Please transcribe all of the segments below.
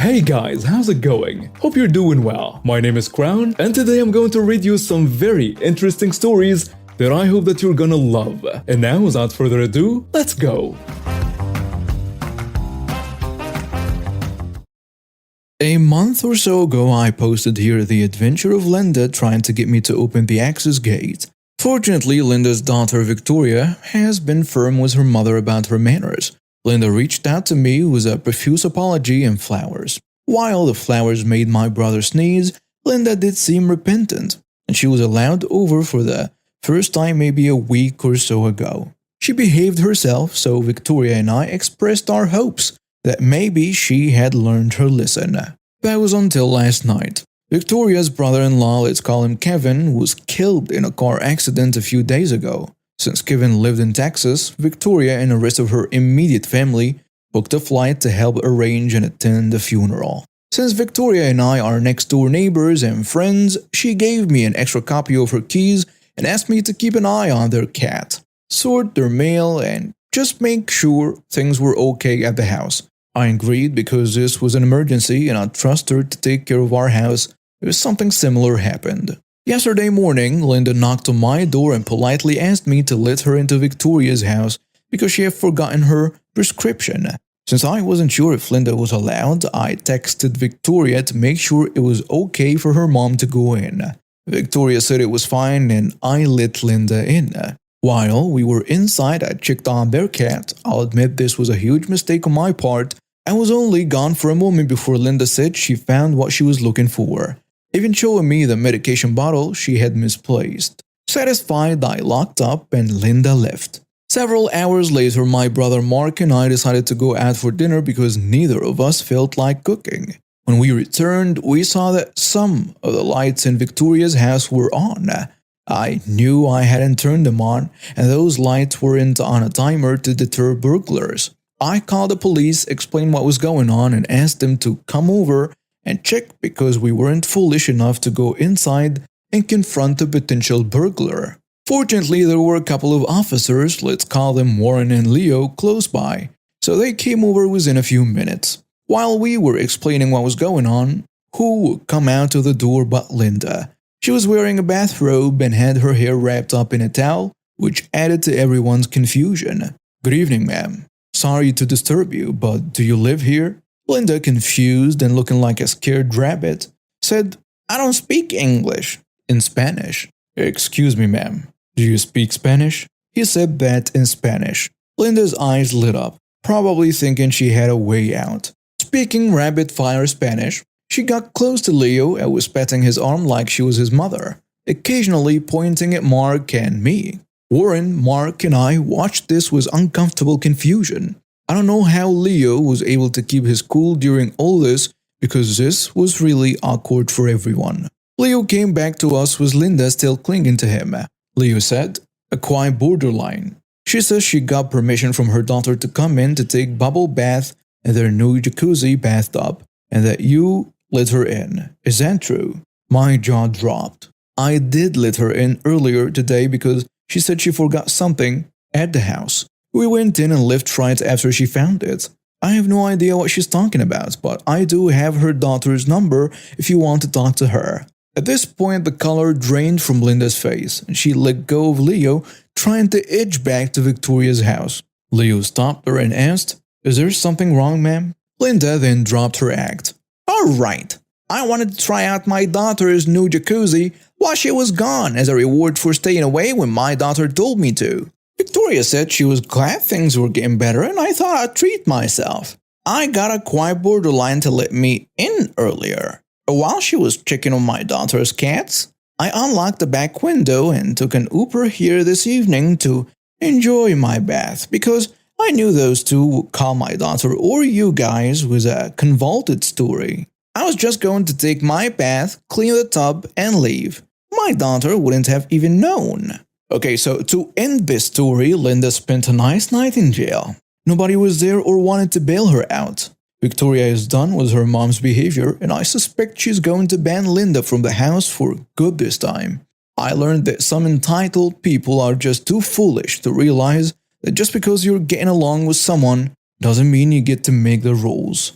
Hey guys, how's it going? Hope you're doing well. My name is Crown, and today I'm going to read you some very interesting stories that I hope that you're gonna love. And now, without further ado, let's go! A month or so ago, I posted here the adventure of Linda trying to get me to open the access gate. Fortunately, Linda's daughter Victoria has been firm with her mother about her manners. Linda reached out to me with a profuse apology and flowers. While the flowers made my brother sneeze, Linda did seem repentant, and she was allowed over for the first time maybe a week or so ago. She behaved herself, so Victoria and I expressed our hopes that maybe she had learned her lesson. That was until last night. Victoria's brother-in-law, let's call him Kevin, was killed in a car accident a few days ago. Since Kevin lived in Texas, Victoria and the rest of her immediate family booked a flight to help arrange and attend the funeral. Since Victoria and I are next-door neighbors and friends, she gave me an extra copy of her keys and asked me to keep an eye on their cat, sort their mail, and just make sure things were okay at the house. I agreed because this was an emergency and I trust her to take care of our house if something similar happened. Yesterday morning, Linda knocked on my door and politely asked me to let her into Victoria's house because she had forgotten her prescription. Since I wasn't sure if Linda was allowed, I texted Victoria to make sure it was okay for her mom to go in. Victoria said it was fine and I let Linda in. While we were inside, I checked on their cat. I'll admit this was a huge mistake on my part. I was only gone for a moment before Linda said she found what she was looking for, even showing me the medication bottle she had misplaced. Satisfied, I locked up and Linda left. Several hours later, my brother Mark and I decided to go out for dinner because neither of us felt like cooking. When we returned, we saw that some of the lights in Victoria's house were on. I knew I hadn't turned them on, and those lights weren't on a timer to deter burglars. I called the police, explained what was going on, and asked them to come over and check because we weren't foolish enough to go inside and confront a potential burglar. Fortunately, there were a couple of officers, let's call them Warren and Leo, close by, so they came over within a few minutes. While we were explaining what was going on, who would come out of the door but Linda? She was wearing a bathrobe and had her hair wrapped up in a towel, which added to everyone's confusion. "Good evening, ma'am. Sorry to disturb you, but do you live here?" Linda, confused and looking like a scared rabbit, said, "I don't speak English," in Spanish. "Excuse me, ma'am. Do you speak Spanish?" He said that in Spanish. Linda's eyes lit up, probably thinking she had a way out. Speaking rapid-fire Spanish, she got close to Leo and was patting his arm like she was his mother, occasionally pointing at Mark and me. Warren, Mark, and I watched this with uncomfortable confusion. I don't know how Leo was able to keep his cool during all this because this was really awkward for everyone. Leo came back to us with Linda still clinging to him. Leo said, "A quiet borderline." She says she got permission from her daughter to come in to take bubble bath in their new jacuzzi bathtub and that you let her in. Is that true? My jaw dropped. I did let her in earlier today because she said she forgot something at the house. We went in and left right after she found it. I have no idea what she's talking about, but I do have her daughter's number if you want to talk to her. At this point, the color drained from Linda's face, and she let go of Leo, trying to edge back to Victoria's house. Leo stopped her and asked, "Is there something wrong, ma'am?" Linda then dropped her act. "All right. I wanted to try out my daughter's new jacuzzi while she was gone as a reward for staying away when my daughter told me to. Victoria said she was glad things were getting better and I thought I'd treat myself. I got a quiet borderline to let me in earlier. While she was checking on my daughter's cats, I unlocked the back window and took an Uber here this evening to enjoy my bath because I knew those two would call my daughter or you guys with a convoluted story. I was just going to take my bath, clean the tub, and leave. My daughter wouldn't have even known." Okay, so to end this story, Linda spent a nice night in jail. Nobody was there or wanted to bail her out. Victoria is done with her mom's behavior, and I suspect she's going to ban Linda from the house for good this time. I learned that some entitled people are just too foolish to realize that just because you're getting along with someone doesn't mean you get to make the rules.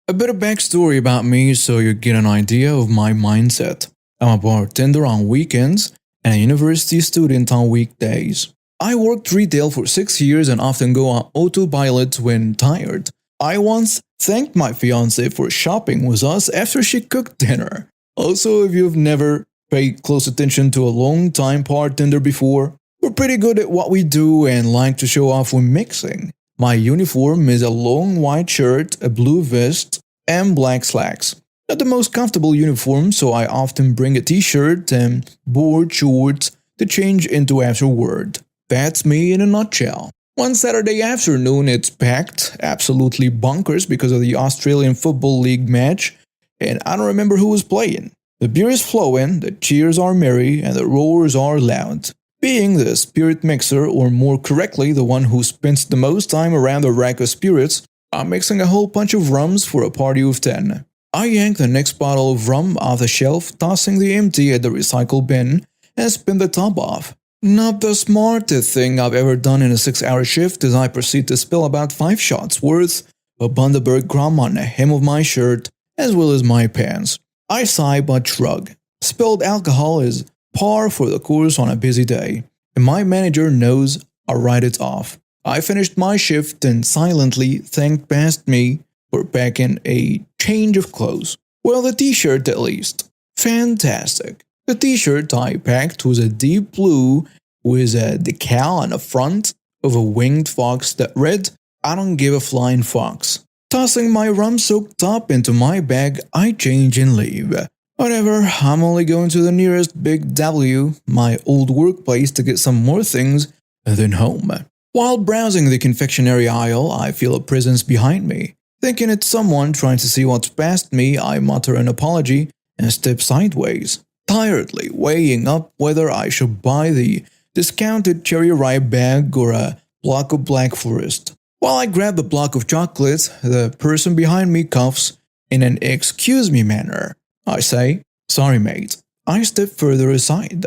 A bit of backstory about me so you get an idea of my mindset. I'm a bartender on weekends and a university student on weekdays. I worked retail for 6 years and often go on autopilot when tired. I once thanked my fiance for shopping with us after she cooked dinner. Also, if you've never paid close attention to a long-time bartender before, we're pretty good at what we do and like to show off when mixing. My uniform is a long white shirt, a blue vest, and black slacks. Not the most comfortable uniform, so I often bring a t-shirt and board shorts to change into afterward. That's me in a nutshell. One Saturday afternoon, it's packed, absolutely bonkers because of the Australian Football League match, and I don't remember who was playing. The beer is flowing, the cheers are merry, and the roars are loud. Being the spirit mixer, or more correctly, the one who spends the most time around a rack of spirits, I'm mixing a whole bunch of rums for a party of 10. I yank the next bottle of rum off the shelf, tossing the empty at the recycle bin, and spin the top off. Not the smartest thing I've ever done in a 6-hour shift as I proceed to spill about 5 shots worth of Bundaberg Grum on the hem of my shirt, as well as my pants. I sigh but shrug. Spilled alcohol is par for the course on a busy day, and my manager knows I write it off. I finished my shift and silently thanked past me for packing a change of clothes. Well, the t-shirt at least. Fantastic. The t-shirt I packed was a deep blue with a decal on the front of a winged fox that read, "I don't give a flying fox." Tossing my rum-soaked top into my bag, I change and leave. Whatever, I'm only going to the nearest Big W, my old workplace, to get some more things than home. While browsing the confectionery aisle, I feel a presence behind me. Thinking it's someone trying to see what's past me, I mutter an apology and step sideways, tiredly weighing up whether I should buy the discounted cherry ripe bag or a block of Black Forest. While I grab the block of chocolate, the person behind me coughs in an "excuse me" manner. I say, "Sorry, mate." I step further aside.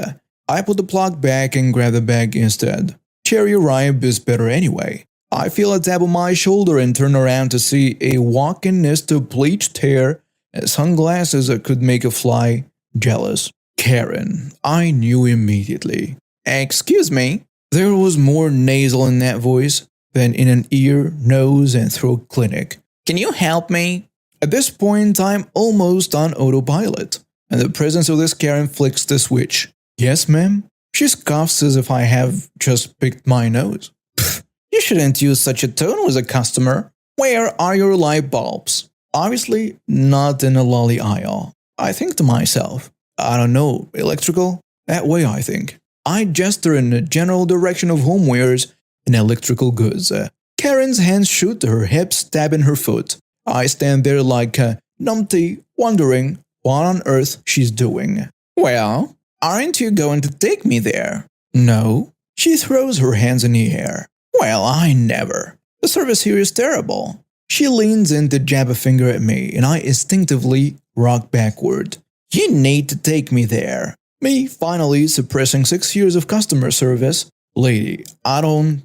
I put the block back and grab the bag instead. Cherry ripe is better anyway. I feel a tap on my shoulder and turn around to see a walking nest of bleached hair and sunglasses that could make a fly jealous. Karen, I knew immediately. "Excuse me." There was more nasal in that voice than in an ear, nose, and throat clinic. "Can you help me?" At this point, I'm almost on autopilot, and the presence of this Karen flicks the switch. "Yes, ma'am?" She scoffs as if I have just picked my nose. "Pfft, you shouldn't use such a tone with a customer. Where are your light bulbs?" Obviously, not in a lolly aisle. I think to myself, I don't know, electrical? That way, I think. I gesture in the general direction of homewares and electrical goods. Karen's hands shoot to her hips, stabbing her foot. I stand there like a numpty, wondering what on earth she's doing. "Well, aren't you going to take me there?" "No." She throws her hands in the air. "Well, I never. The service here is terrible." She leans in to jab a finger at me, and I instinctively rock backward. "You need to take me there." Me finally suppressing 6 years of customer service. "Lady, I don't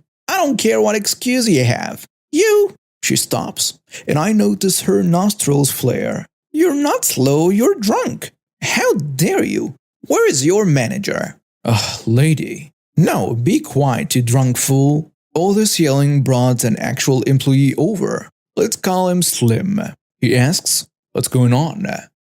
care what excuse you have. You..." She stops, and I notice her nostrils flare. "You're not slow, you're drunk. How dare you? Where is your manager?" Lady. "No, be quiet, you drunk fool." All this yelling brought an actual employee over. Let's call him Slim. He asks, "What's going on?"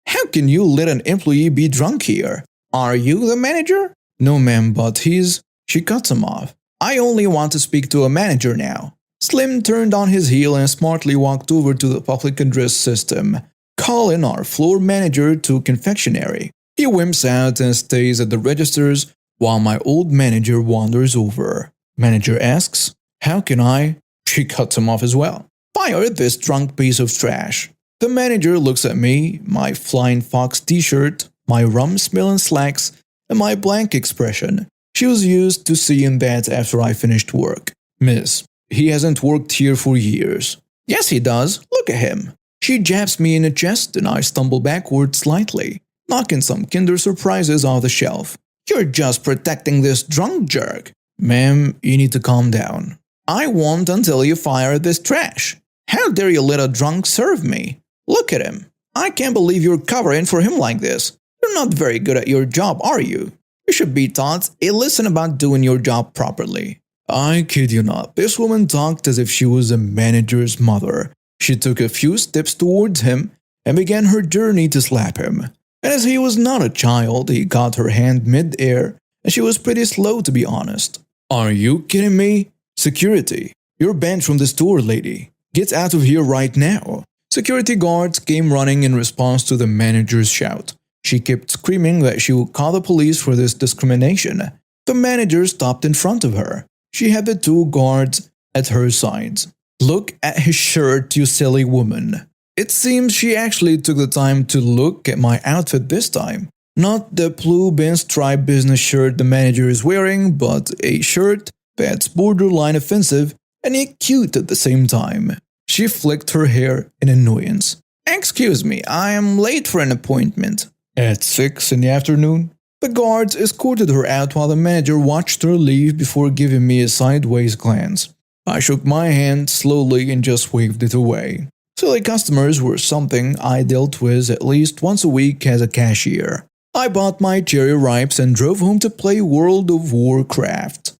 "How can you let an employee be drunk here? Are you the manager?" "No, ma'am, but he's..." She cuts him off. "I only want to speak to a manager now." Slim turned on his heel and smartly walked over to the public address system, calling our floor manager to confectionery. He wimps out and stays at the registers while my old manager wanders over. Manager asks, "How can I..." She cuts him off as well. "Fire this drunk piece of trash." The manager looks at me, my Flying Fox t-shirt, my rum-smelling slacks, and my blank expression. She was used to seeing that after I finished work. "Miss, he hasn't worked here for years." "Yes, he does. Look at him." She jabs me in the chest and I stumble backward slightly, knocking some Kinder Surprises off the shelf. "You're just protecting this drunk jerk." "Ma'am, you need to calm down." "I won't until you fire this trash. How dare you let a drunk serve me?" Look at him. I can't believe you're covering for him like this. You're not very good at your job, are you? You should be taught a lesson about doing your job properly. I kid you not, this woman talked as if she was a manager's mother. She took a few steps towards him and began her journey to slap him. And as he was not a child, he caught her hand mid-air, and she was pretty slow to be honest. Are you kidding me? Security, you're banned from the store, lady. Get out of here right now. Security guards came running in response to the manager's shout. She kept screaming that she would call the police for this discrimination. The manager stopped in front of her. She had the two guards at her sides. Look at his shirt, you silly woman. It seems she actually took the time to look at my outfit this time. Not the blue bin stripe business shirt the manager is wearing, but a shirt that's borderline offensive and yet cute at the same time. She flicked her hair in annoyance. Excuse me, I am late for an appointment. At 6 in the afternoon? The guards escorted her out while the manager watched her leave before giving me a sideways glance. I shook my hand slowly and just waved it away. Silly customers were something I dealt with at least once a week as a cashier. I bought my cherry ripes and drove home to play World of Warcraft.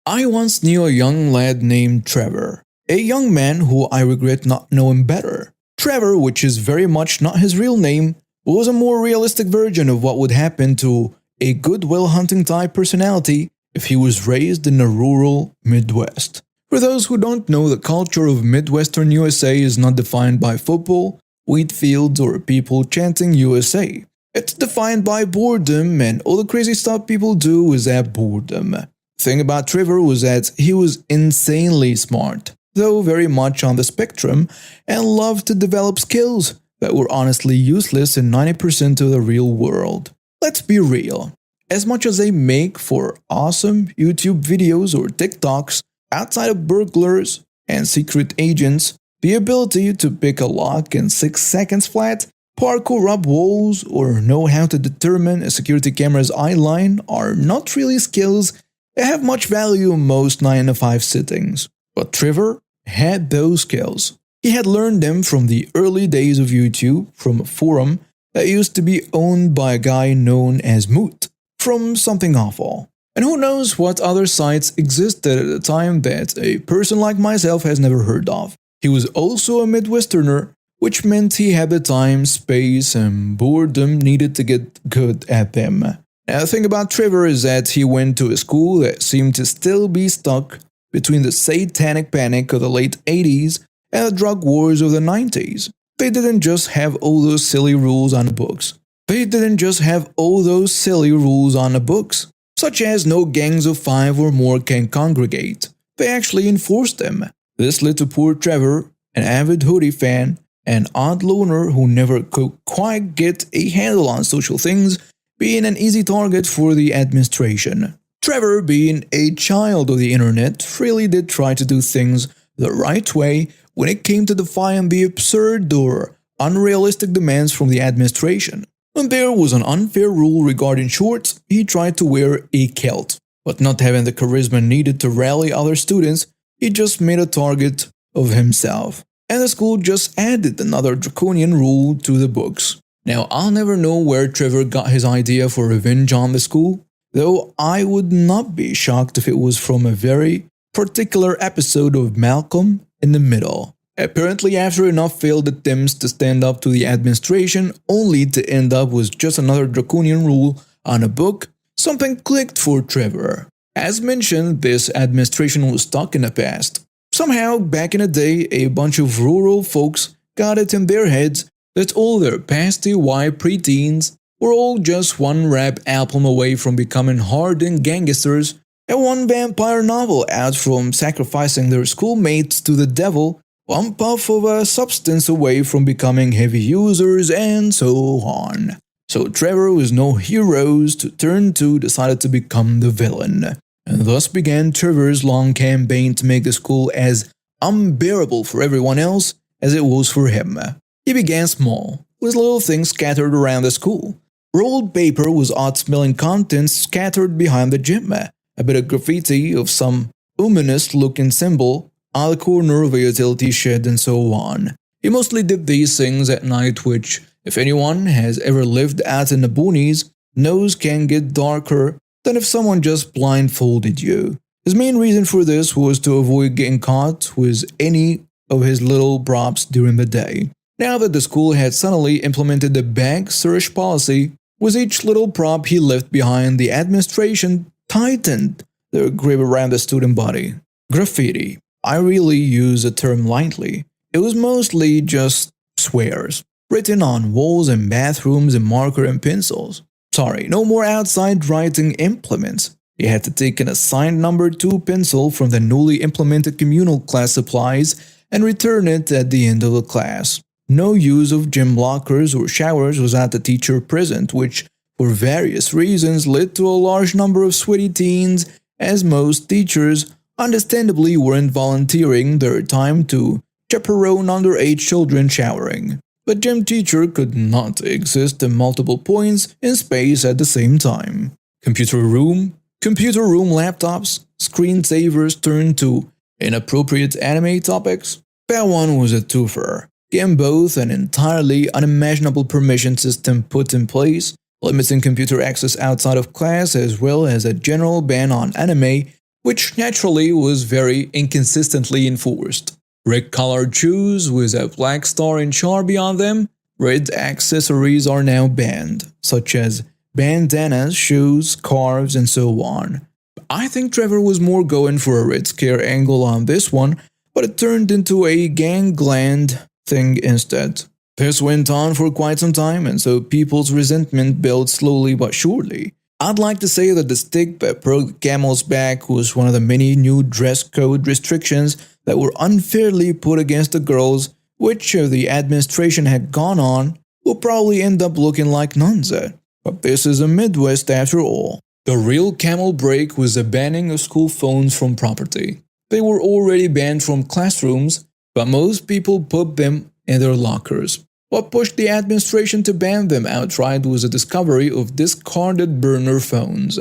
I once knew a young lad named Trevor, a young man who I regret not knowing better. Trevor, which is very much not his real name, was a more realistic version of what would happen to a Good Will Hunting type personality if he was raised in the rural Midwest. For those who don't know, the culture of Midwestern USA is not defined by football, wheat fields, or people chanting USA. It's defined by boredom, and all the crazy stuff people do is at boredom. The thing about Trevor was that he was insanely smart, though very much on the spectrum, and loved to develop skills that were honestly useless in 90% of the real world. Let's be real. As much as they make for awesome YouTube videos or TikToks, outside of burglars and secret agents, the ability to pick a lock in 6 seconds flat, parkour up walls, or know how to determine a security camera's eye line are not really skills that have much value in most 9 to 5 sittings. But Trevor had those skills. He had learned them from the early days of YouTube, from a forum that used to be owned by a guy known as Moot, from Something Awful. And who knows what other sites existed at the time that a person like myself has never heard of. He was also a Midwesterner, which meant he had the time, space, and boredom needed to get good at them. Now the thing about Trevor is that he went to a school that seemed to still be stuck between the satanic panic of the late 80s and the drug wars of the 90s. They didn't just have all those silly rules on the books. Such as no gangs of 5 or more can congregate. They actually enforced them. This led to poor Trevor, an avid hoodie fan, an odd loner who never could quite get a handle on social things, being an easy target for the administration. Trevor, being a child of the internet, really did try to do things the right way when it came to defying the absurd or unrealistic demands from the administration. When there was an unfair rule regarding shorts, he tried to wear a kilt, but not having the charisma needed to rally other students, he just made a target of himself. And the school just added another draconian rule to the books. Now, I'll never know where Trevor got his idea for revenge on the school, though I would not be shocked if it was from a very particular episode of Malcolm in the Middle. Apparently, after enough failed attempts to stand up to the administration, only to end up with just another draconian rule on a book, something clicked for Trevor. As mentioned, this administration was stuck in the past. Somehow, back in the day, a bunch of rural folks got it in their heads that all their pasty white preteens were all just one rap album away from becoming hardened gangsters and one vampire novel out from sacrificing their schoolmates to the devil, one puff of a substance away from becoming heavy users, and so on. So Trevor, with no heroes to turn to, decided to become the villain. And thus began Trevor's long campaign to make the school as unbearable for everyone else as it was for him. He began small, with little things scattered around the school. Rolled paper with odd-smelling contents scattered behind the gym, a bit of graffiti of some ominous-looking symbol at the corner of a utility shed, and so on. He mostly did these things at night, which, if anyone has ever lived out in the boonies, knows can get darker than if someone just blindfolded you. His main reason for this was to avoid getting caught with any of his little props during the day. Now that the school had suddenly implemented the bag search policy, with each little prop he left behind, the administration tightened their grip around the student body. Graffiti. I really use the term lightly. It was mostly just swears, written on walls and bathrooms in marker and pencils. Sorry, no more outside writing implements. You had to take an assigned number 2 pencil from the newly implemented communal class supplies and return it at the end of the class. No use of gym lockers or showers without the teacher present, which, for various reasons, led to a large number of sweaty teens, as most teachers, understandably, weren't volunteering their time to chaperone underage children showering. But gym teacher could not exist in multiple points in space at the same time. Computer room laptops, screensavers turned to inappropriate anime topics. That one was a twofer. Getting both an entirely unimaginable permission system put in place, limiting computer access outside of class, as well as a general ban on anime, which naturally was very inconsistently enforced. Red-colored shoes with a black star in Sharpie on them. Red accessories are now banned, such as bandanas, shoes, scarves, and so on. I think Trevor was more going for a Red Scare angle on this one, but it turned into a gangland thing instead. This went on for quite some time, and so people's resentment built slowly but surely. I'd like to say that the stick that broke the camel's back was one of the many new dress code restrictions that were unfairly put against the girls, which if the administration had gone on, would probably end up looking like nuns. But this is a Midwest after all. The real camel break was the banning of school phones from property. They were already banned from classrooms, but most people put them in their lockers. What pushed the administration to ban them outright was the discovery of discarded burner phones.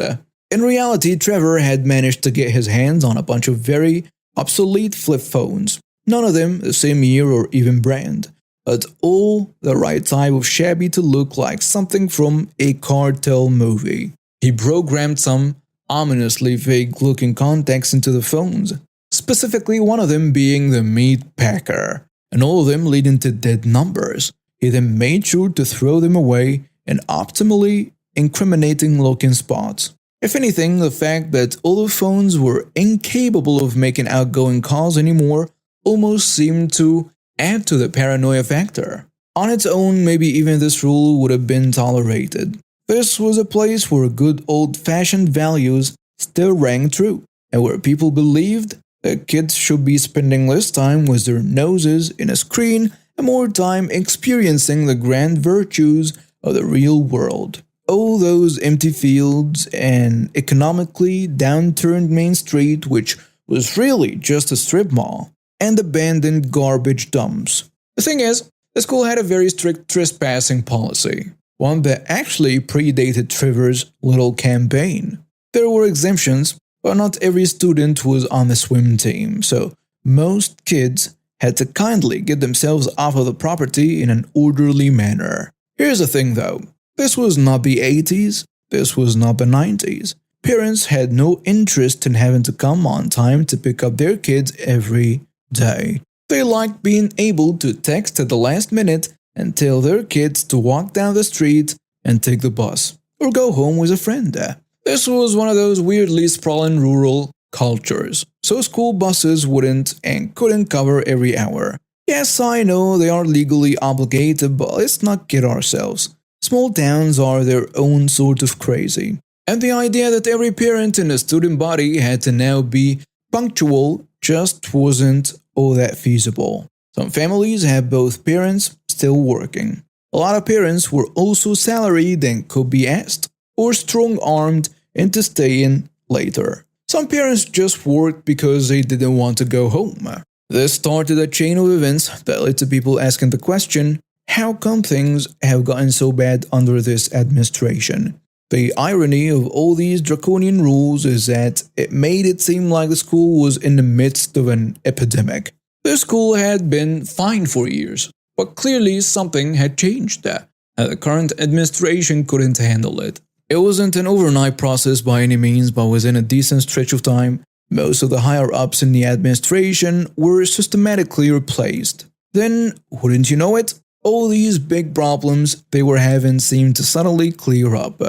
In reality, Trevor had managed to get his hands on a bunch of very obsolete flip phones, none of them the same year or even brand, but all the right type of shabby to look like something from a cartel movie. He programmed some ominously vague-looking contacts into the phones, specifically one of them being the meat packer, and all of them leading to dead numbers. He then made sure to throw them away in optimally incriminating looking spots. If anything, the fact that all the phones were incapable of making outgoing calls anymore almost seemed to add to the paranoia factor. On its own, maybe even this rule would have been tolerated. This was a place where good old-fashioned values still rang true, and where people believed that kids should be spending less time with their noses in a screen and more time experiencing the grand virtues of the real world. All those empty fields and economically downturned Main Street, which was really just a strip mall, and abandoned garbage dumps. The thing is, the school had a very strict trespassing policy, one that actually predated Trevor's little campaign. There were exemptions, but not every student was on the swim team, so most kids had to kindly get themselves off of the property in an orderly manner. Here's the thing though, this was not the 80s, this was not the 90s. Parents had no interest in having to come on time to pick up their kids every day. They liked being able to text at the last minute and tell their kids to walk down the street and take the bus, or go home with a friend. This was one of those weirdly sprawling rural cultures, so school buses wouldn't and couldn't cover every hour. Yes, I know they are legally obligated, but let's not kid ourselves. Small towns are their own sort of crazy. And the idea that every parent in the student body had to now be punctual just wasn't all that feasible. Some families had both parents still working. A lot of parents were also salaried and could be asked, or strong-armed into staying later. Some parents just worked because they didn't want to go home. This started a chain of events that led to people asking the question, how come things have gotten so bad under this administration? The irony of all these draconian rules is that it made it seem like the school was in the midst of an epidemic. The school had been fine for years, but clearly something had changed there, and the current administration couldn't handle it. It wasn't an overnight process by any means, but within a decent stretch of time, most of the higher-ups in the administration were systematically replaced. Then, wouldn't you know it, all these big problems they were having seemed to suddenly clear up.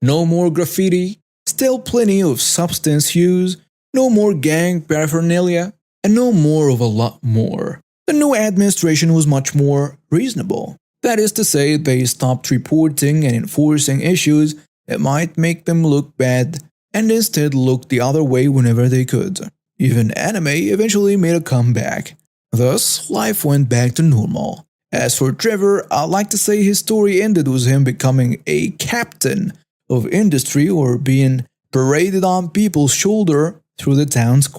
No more graffiti, still plenty of substance use, no more gang paraphernalia, and no more of a lot more. The new administration was much more reasonable. That is to say, they stopped reporting and enforcing issues that might make them look bad and instead looked the other way whenever they could. Even anime eventually made a comeback. Thus, life went back to normal. As for Trevor, I'd like to say his story ended with him becoming a captain of industry or being paraded on people's shoulder through the town square.